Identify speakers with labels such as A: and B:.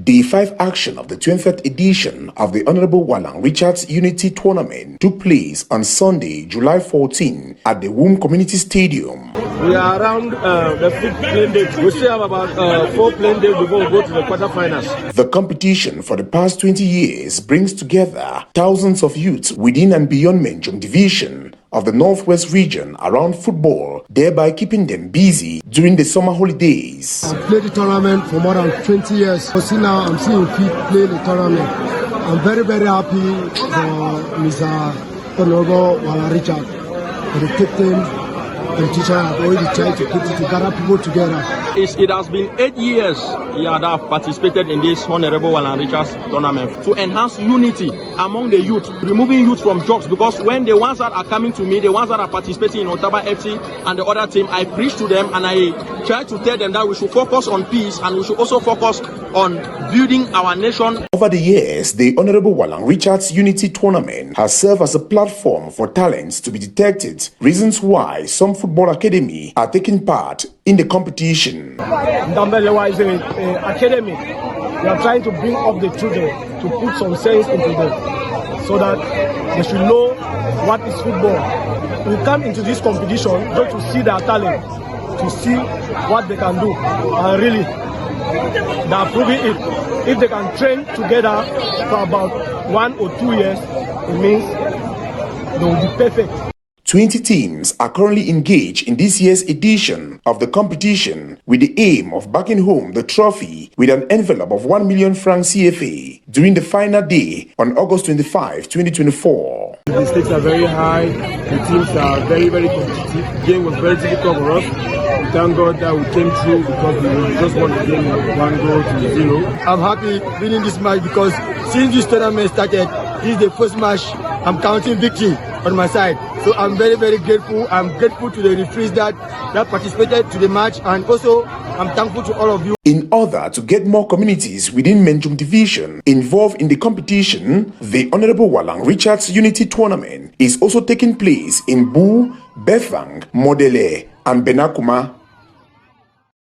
A: Day 5 action of the 20th edition of the Honorable Wallang Richards Unity Tournament took place on Sunday, July 14 at the WALLANG Community Stadium.
B: We are around the 5th playing day. We still have about 4 playing days before we go to the quarterfinals.
A: The competition for the past 20 years brings together thousands of youths within and beyond Menjum Division of the Northwest region around football, thereby keeping them busy during the summer holidays.
C: I've played the tournament for more than 20 years. So see now I'm seeing Pete play the tournament. I'm very, very happy for Mr. Honorable Wallang Richard, for the captain and teacher have already tried to put it to gather people together.
B: It has been 8 years that I've participated in this Honorable Wallang Richards tournament to enhance unity among the youth, removing youth from drugs, because when the ones that are coming to me, the ones that are participating in Otaba FC and the other team, I preach to them and I try to tell them that we should focus on peace and we should also focus on building our nation.
A: Over the years, the Honorable Wallang Richards Unity Tournament has served as a platform for talents to be detected, reasons why some football academy are taking part in the competition.
D: Ndambelewa is an academy. We are trying to bring up the children to put some sense into them so that they should know what is football. We come into this competition just to see their talent, to see what they can do, and really they are proving it. If they can train together for about 1 or 2 years, it means they will be perfect.
A: 20 teams are currently engaged in this year's edition of the competition with the aim of backing home the trophy with an envelope of 1 million francs CFA during the final day on August 25, 2024.
B: The stakes are very high, the teams are very, very competitive. The game was very difficult for us. We thank God that we came through because we just won the game 1-0.
C: I'm happy winning this match because since this tournament started, this is the first match I'm counting victory on my side. So I'm very, very grateful. I'm grateful to the referees that participated to the match, and also I'm thankful to all of you.
A: In order to get more communities within Menjum Division involved in the competition, the Honorable Wallang Richards Unity Tournament is also taking place in Bu, Befang, Modele, and Benakuma